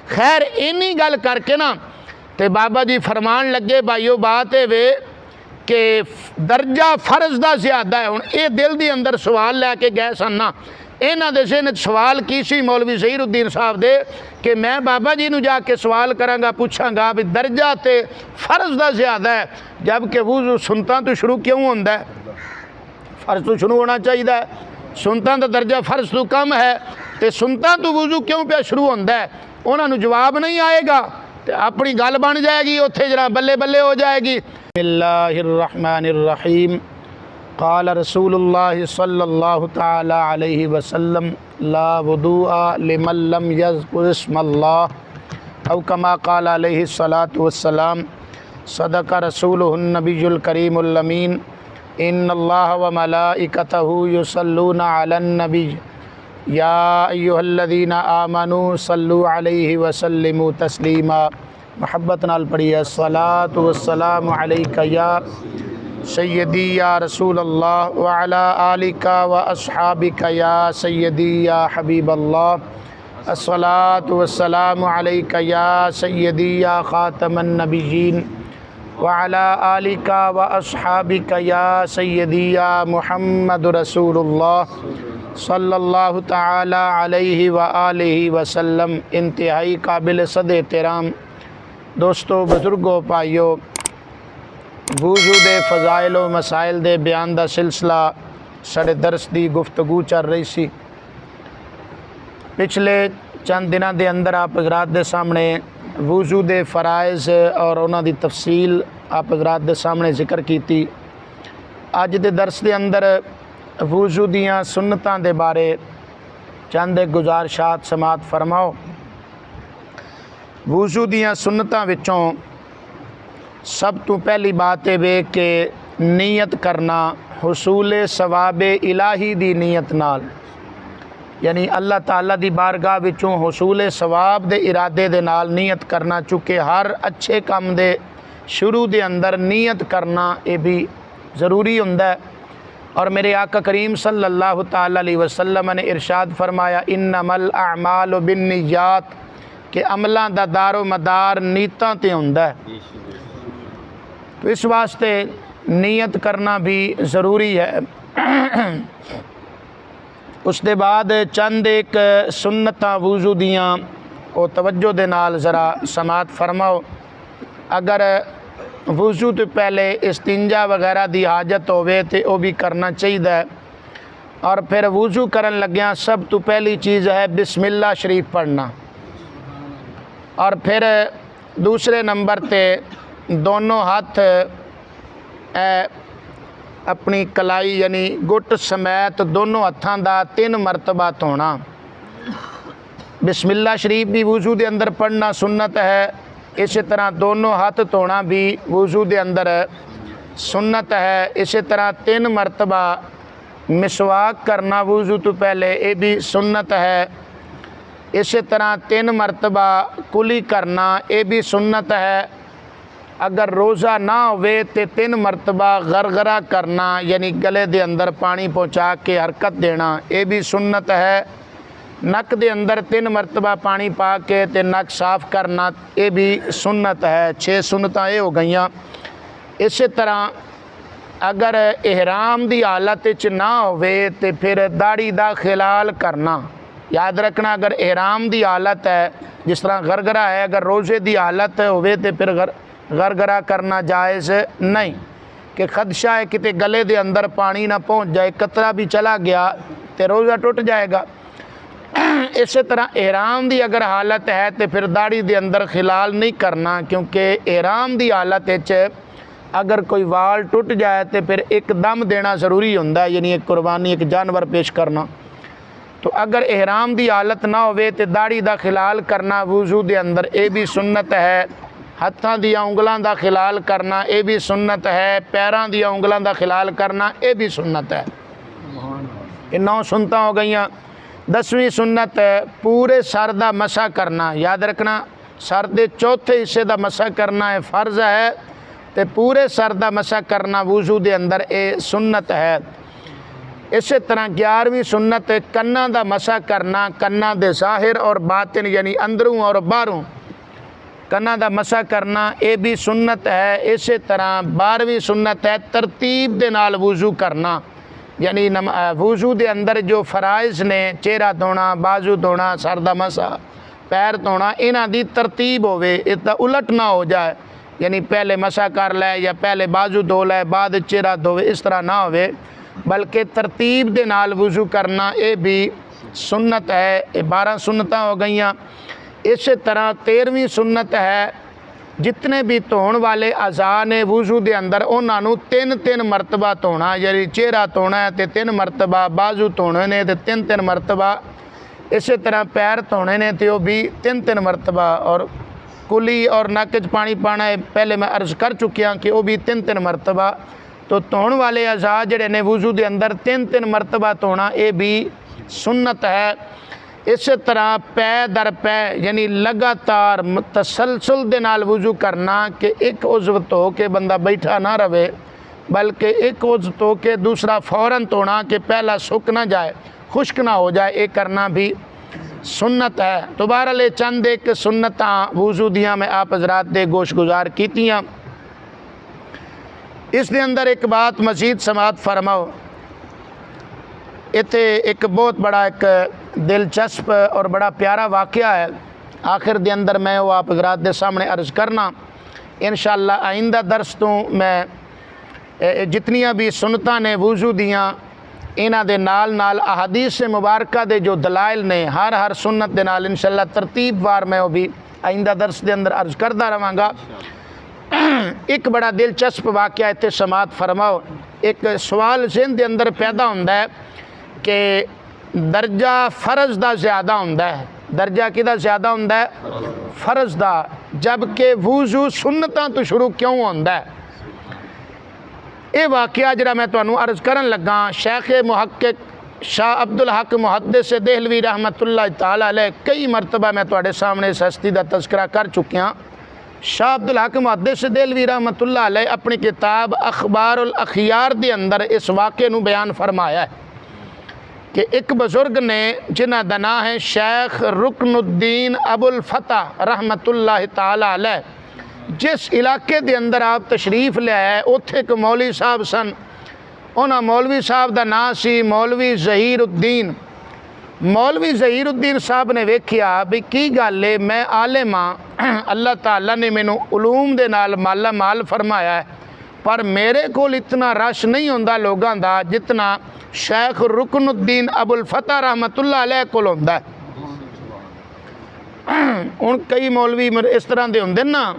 خیر اینی گل کر کے نا تے بابا جی فرمان لگے بھائیو بات ہے وے کہ درجہ فرض دا زیادہ ہے. ہن اے دل دی اندر سوال لے کے گئے سن نا انہاں دے ذہن سوال کی سی مولوی ظہیر الدین صاحب دے کہ میں بابا جی نو جا کے سوال کراں گا پوچھاں گا بھی درجہ تے فرض دا زیادہ ہے جبکہ وضو سنتاں تو شروع کیوں ہوندا ہے؟ فرض تو شروع ہونا چاہیے. سنتاں دا درجہ فرض تو کم ہے تے سنتاں تو وضو کیوں پہ شروع ہوندا ہے؟ انہاں نو جواب نہیں آئے گا تے اپنی گل بن جائے گی اوتھے جڑا بلے بلے ہو جائے گی. بسم اللہ الرحمن الرحیم. قال رسول اللہ صلی اللہ تعالی علیہ وسلم لا وضوء لمن لم یذکر اسم اللہ او کما قال علیہ الصلاۃ والسلام. صدق رسولہ النبی الکریم الامین. ان اللہ وملائکتہ یصلون علی النبی یا ایھا الذین آمنوا صلوا علیہ وسلموا تسلیما. محبت نال پڑھیے الصلاۃ والسلام علیک یا سیدی یا رسول اللہ وعلی آلک واصحابک یا سیدی یا حبیب اللہ. الصلاۃ والسلام علیک یا سیدی یا خاتم النبیین وعلی آلک واصحابک یا سیدی یا محمد رسول اللہ صلی اللہ تعالی علیہ وآلہ وسلم. انتہائی قابل صد احترام دوستو بزرگو پائیو، وضو دے فضائل و مسائل دے بیان دا سلسلہ ساڑے درس دی گفتگو چل رہی سی. پچھلے چند دنوں دے اندر آپ حضرات دے سامنے وضو دے فرائض اور انہاں دی تفصیل آپ حضرات دے سامنے ذکر کیتی. اج دے درس دے اندر وضو دیاں سنتاں دے بارے چند گزارشات سماعت فرماؤ. وضو دیاں سنتاں وچوں سب تو پہلی بات ہے کہ نیت کرنا حصول ثواب الہی دی نیت نال، یعنی اللہ تعالیٰ دی بارگاہ وچوں حصول ثواب دے ارادے دے نال نیت کرنا. چونکہ ہر اچھے کام دے شروع دے اندر نیت کرنا یہ بھی ضروری ہوندا ہے. اور میرے آقا کریم صلی اللہ تعالیٰ علیہ وسلم نے ارشاد فرمایا انما الاعمال بالنیات کہ عملاں دا دار و مدار نیتاں تے ہوندا ہے. تو اس واسطے نیت کرنا بھی ضروری ہے. اس دے بعد چند ایک سنتاں وضو دیاں او توجہ دے نال ذرا سماعت فرماؤ. اگر وضو تو پہلے استنجا وغیرہ دی حاجت ہوئے تے او بھی کرنا چاہیے. اور پھر وضو کرن لگیاں سب تو پہلی چیز ہے بسم اللہ شریف پڑھنا. اور پھر دوسرے نمبر تے دونوں ہاتھ اپنی کلائی یعنی گٹ سمیت دونوں ہاتھاں دا 3 مرتبہ دھونا. بسم اللہ شریف بھی وضو دے اندر پڑھنا سنت ہے. اسی طرح دونوں ہاتھ دھونا بھی وضو دے اندر سنت ہے. اسی طرح 3 مرتبہ مسواک کرنا وضو تو پہلے یہ بھی سنت ہے. اسی طرح 3 مرتبہ کلی کرنا یہ بھی سنت ہے. اگر روزہ نہ ہوئے تو 3 مرتبہ غرغرہ کرنا یعنی گلے دے اندر پانی پہنچا کے حرکت دینا یہ بھی سنت ہے. نک دے اندر 3 مرتبہ پانی پا کے تے نک صاف کرنا یہ بھی سنت ہے. 6 سنتاں یہ ہو گئیاں. اسی طرح اگر احرام دی حالت چ نہ ہوئے تے پھر داڑھی دا خلال کرنا. یاد رکھنا اگر احرام دی حالت ہے جس طرح غرغرہ ہے، اگر روزے دی حالت ہوئے تے پھر غرغرہ کرنا جائز نہیں کہ خدشہ ہے کہ گلے دے اندر پانی نہ پہنچ جائے، قطرہ بھی چلا گیا تے روزہ ٹوٹ جائے گا. اسی طرح احرام دی اگر حالت ہے تو پھر داڑھی دے اندر خلال نہیں کرنا کیونکہ احرام دی حالت اگر کوئی وال ٹوٹ جائے تو پھر ایک دم دینا ضروری ہوتا ہے، یعنی ایک قربانی ایک جانور پیش کرنا. تو اگر احرام دی حالت نہ ہوئے تو داڑھی دا خلال کرنا وضو دے اندر یہ بھی سنت ہے. ہتھاں دیاں انگلاں دا خلال کرنا یہ بھی سنت ہے. پیراں دیاں انگلاں دا خلال کرنا یہ بھی سنت ہے. یہ 9 سنتاں ہو گئیاں. 10ویں سنت پورے سر دا مسح کرنا. یاد رکھنا سر دے چوتھے حصے دا مسح کرنا ہے فرض ہے تے پورے سر دا مسح کرنا وضو دے اندر اے سنت ہے. اسی طرح 11ویں سنت کناں دا مسا کرنا، کناں دے ظاہر اور باطن یعنی اندروں اور باہروں کناں دا مسا کرنا، یہ بھی سنت ہے۔ اسی طرح 12ویں سنت ہے ترتیب دے نال وضو کرنا، یعنی وضو دے اندر جو فرائض نے چہرہ دھونا، بازو دھونا، سر دا مسا، پیر دھونا، انہاں دی ترتیب ہوئے، اس دا الٹ نہ ہو جائے، یعنی پہلے مسا کر لے یا پہلے بازو دھو لے بعد چہرہ دھوے، اس طرح نہ ہوئے، بلکہ ترتیب دے نال وضو کرنا یہ بھی سنت ہے۔ یہ 12 سنتاں ہو گئیاں۔ اسی طرح 13ویں سنت ہے جتنے بھی دھون والے اعضاء نے وضو دے اندر انہاں نوں 3 مرتبہ دھونا، یعنی چہرہ دھونا ہے تے 3 مرتبہ، بازو دھونے نے تے 3 مرتبہ، اسی طرح پیر دھونے نے تے وہ بھی 3 مرتبہ، اور کلی اور نک چ پانی پانا ہے پہلے میں عرض کر چکیا کہ وہ بھی 3 مرتبہ۔ تو دھون والے اعضاء جڑے نے وضو دے اندر 3 مرتبہ دھونا یہ بھی سنت ہے۔ اسی طرح پے در پے یعنی لگاتار تسلسل دے نال وضو کرنا کہ ایک عضو دھو کے بندہ بیٹھا نہ رہے، بلکہ ایک عضو دھو کے دوسرا فوراً دھونا کہ پہلا سک نہ جائے، خشک نہ ہو جائے، یہ کرنا بھی سنت ہے۔ تو بہرحال چند ایک سنتاں وضو دیاں میں آپ حضرات دے گوش گزار کیتیاں۔ اس دے اندر ایک بات مزید سماعت فرماؤ، اتنے ایک بہت بڑا ایک دلچسپ اور بڑا پیارا واقعہ ہے، آخر دے اندر میں وہ آپ حضرات دے سامنے عرض کرنا انشاءاللہ۔ آئندہ درس تو میں جتنیاں بھی سنتاں نے وضو دیاں انہاں دے نال نال احادیث مبارکہ دے جو دلائل نے ہر سنت دے نال انشاءاللہ ترتیب وار میں وہ بھی آئندہ درس دے اندر عرض کردہ رہاں گا۔ ایک بڑا دلچسپ واقعہ اتنے سماعت فرماؤ۔ ایک سوال ذہن دے اندر پیدا ہوتا ہے کہ درجہ فرض دا زیادہ ہوتا ہے، درجہ کدا زیادہ ہوتا ہے؟ فرض دا، جبکہ وضو سنتاں تو شروع کیوں ہوتا ہے؟ یہ واقعہ جڑا میں تمہیں عرض کرن لگا، شیخ محقق شاہ عبدالحق محدث دہلوی رحمت اللہ تعالی علیہ کئی مرتبہ میں تواڈے سامنے اس ہستی دا تذکرہ کر چکیا۔ شاہ عبدالحق محدث دہلوی رحمت اللہ علیہ اپنی کتاب اخبار الاخیار دے اندر اس واقعے نو بیان فرمایا ہے کہ ایک بزرگ نے جنہ دا نام ہے شیخ رکن الدین ابو الفتح رحمت اللہ تعالی علیہ، جس علاقے دے اندر آپ تشریف لے آئے اتھے ایک مولوی صاحب سن، انہاں مولوی صاحب دا نام سی مولوی ظہیر الدین۔ مولوی ظہیر الدین صاحب نے ویکھیا بھی کی گل ہے، میں عالم ہاں، اللہ تعالیٰ نے مینوں علوم دے نال مالا مال فرمایا ہے، پر میرے کول اتنا رش نہیں ہوندا لوگاں دا جتنا شیخ رکن الدین ابو الفتح رحمت اللہ علیہ کول ہوندا ہے۔ ہن کئی مولوی اس طرح دے ہوندے نا،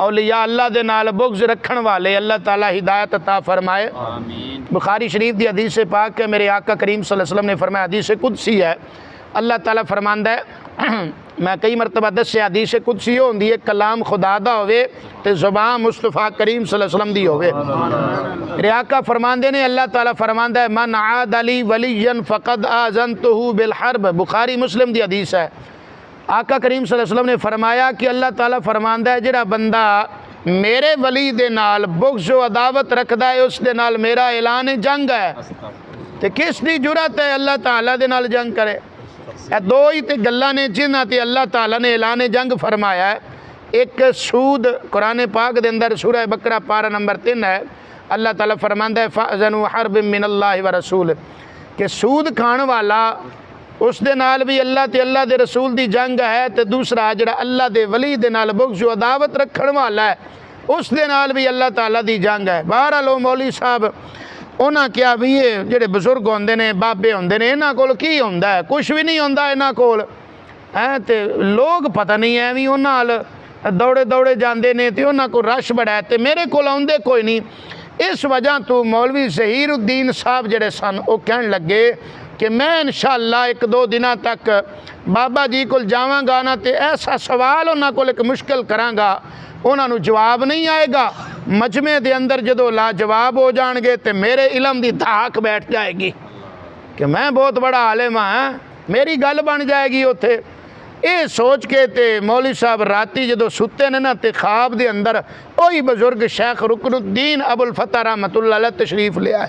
اولیاء اللہ دے نال بغض رکھن والے، اللہ تعالیٰ ہدایت عطا فرمائے۔ آمین۔ بخاری شریف دی حدیث پاک کے میرے آقا کریم صلی اللہ علیہ وسلم نے فرمایا، حدیث قدسی ہے، اللہ تعالیٰ فرماندا ہے، میں کئی مرتبہ دسیا حدیث قدسی ہوندی ہے کلام خدا دا ہوئے تے زبان مصطفیٰ کریم صلی اللہ علیہ وسلم دی ہوئے۔ میرے آقا فرماندے نے، اللہ تعالیٰ فرماندا ہے من عاد لی ولیا فقد آذنتہ بالحرب، بخاری مسلم دی حدیث ہے۔ آقا کریم صلی اللہ علیہ وسلم نے فرمایا کہ اللہ تعالیٰ فرماندا ہے جڑا بندہ میرے ولی دے نال بغض و عداوت رکھدا ہے اس دے نال میرا اعلان جنگ ہے۔ تے کس دی جرات ہے اللہ تعالیٰ دے نال جنگ کرے؟ اے دو ہی تے گلاں نے جنہاں تے اللہ تعالیٰ نے اعلان جنگ فرمایا ہے۔ ایک سود قرآن پاک دے اندر سورہ بقرہ پارہ نمبر 3 ہے، اللہ تعالیٰ فرماندا ہے فأذنوا حرب من اللہ ورسول، کہ سود کھان والا اس دے نال بھی اللہ تے اللہ دے رسول دی جنگ ہے، تے دوسرا جڑا اللہ دے ولی دے نال بغض و عداوت رکھن والا ہے اس دے نال بھی اللہ تعالیٰ دی جنگ ہے۔ بہرحال مولوی صاحب انہاں کیا بھی یہ جڑے بزرگ ہوندے نے بابے ہوندے نے انہاں کول کی ہوندا ہے؟ کچھ بھی نہیں ہوندا انہاں کول، تے لوگ پتہ نہیں ایویں انہاں نال دوڑے دوڑے جاندے نے تے انہاں کو رش بڑا ہے تے میرے کول آوندے کوئی نہیں۔ اس وجہ تو مولوی ظہیر الدین صاحب جڑے سن وہ کہن لگے کہ میں انشاءاللہ 1-2 دنوں تک بابا جی کول جاواں گا نا تے ایسا سوال انہاں کول ایک مشکل کراں گا، انہاں نو جواب نہیں آئے گا، مجمع دے اندر جدو لا جواب ہو جان گے تے میرے علم دی دھاک بیٹھ جائے گی کہ میں بہت بڑا عالم ہاں، میری گل بن جائے گی اوتھے۔ اے سوچ کے تے مولوی صاحب راتی جدو ستے نے نا تے خواب دے اندر وہی بزرگ شیخ رکن الدین ابو الفتح رحمت اللہ علیہ تشریف لے آئے۔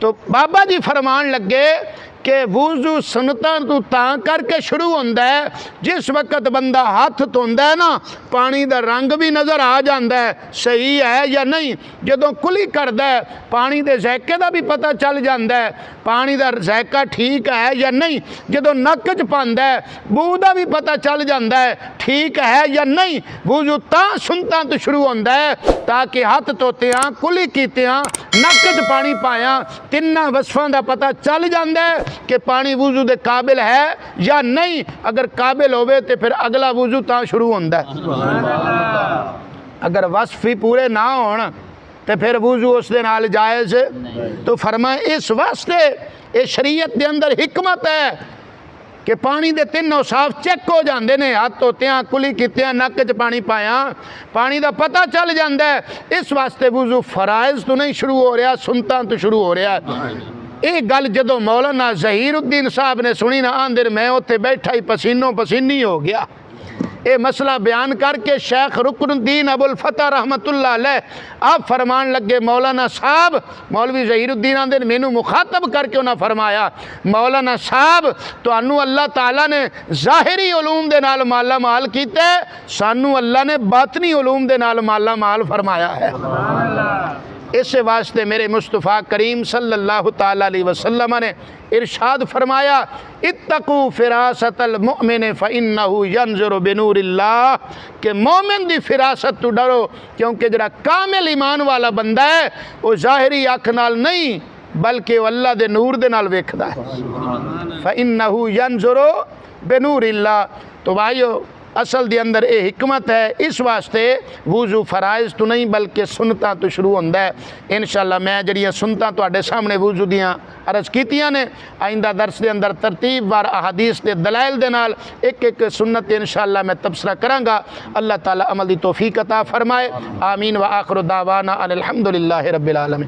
تو بابا جی فرمان لگے کہ وضو سنتاں تو تاں کر کے شروع ہوندہ ہے جس وقت بندہ ہاتھ دھوندا ہے نا پانی دا رنگ بھی نظر آ جاندا ہے صحیح ہے یا نہیں، جدوں کلی کردا ہے پانی دے ذائقے دا بھی پتہ چل جاندا ہے پانی دا ذائقہ ٹھیک ہے یا نہیں، جدوں نک چ پاندا ہے بو دا بھی پتہ چل جاندا ہے ٹھیک ہے یا نہیں۔ وضو تاں سنتاں تو شروع ہوندا ہے تاکہ ہاتھ دھوتے ہاں کلی کیتے ہاں نک چ پانی پایا تیناں وصفاں دا پتہ چل جاندا ہے کہ پانی وضو دے قابل ہے یا نہیں، اگر قابل ہوئے تو پھر اگلا وضو تاں شروع ہوندہ ہے۔ اگر وصف ہی پورے نہ ہون تو پھر وضو اس دے نال جائز تو فرمائے اس واسطے یہ شریعت دے اندر حکمت ہے کہ پانی دے تینوں صاف چیک ہو جاندے نے، ہاتھ دھوتے ہیں کلی کیتے ہیں نک چ پانی پایا پانی دا پتہ چل جاندا ہے۔ اس واسطے وضو فرائض تو نہیں شروع ہو رہا سنتاں تو شروع ہو رہا ہے۔ یہ گل جدو مولانا ظہیر الدین صاحب نے سنی نا آندر میں اتنے بیٹھا ہی پسینوں پسینی ہو گیا۔ یہ مسئلہ بیان کر کے شیخ رکن الدین ابو الفتح رحمت اللہ علیہ آپ فرمان لگے مولانا صاحب مولوی ظہیر الدین آندر مینوں مخاطب کر کے انہاں فرمایا مولانا صاحب تو انو اللہ تعالیٰ نے ظاہری علوم دے نال مالا مال کیتے سانو اللہ نے باطنی علوم دے نال مالا مال فرمایا ہے۔ اس واسطے میرے مصطفیٰ کریم صلی اللہ تعالیٰ علیہ وسلم نے ارشاد فرمایا اتقوا فراست المؤمن فإنہ ینظر بنور اللہ کہ مومن دی فراست تو ڈرو کیونکہ جڑا کامل ایمان والا بندہ ہے وہ ظاہری آنکھ نال نہیں بلکہ وہ اللہ دے نور دے نال ویکھدا ہے۔ فإنہ ینظر بنور اللہ۔ تو بھائیو اصل دی اندر اے حکمت ہے، اس واسطے وضو فرائض تو نہیں بلکہ سنتاں تو شروع ہوندہ ہے۔ انشاءاللہ میں جڑیاں سنتاں تواڈے سامنے وضو دیاں عرض کیتیاں نے آئندہ درس دے اندر ترتیب وار احادیث دے دلائل دے نال ایک ایک سنت انشاءاللہ میں تبصرہ کراں گا۔ اللہ تعالیٰ عمل دی توفیق عطا فرمائے۔ آمین و آخر دعوانا ان الحمدللہ رب العالمین۔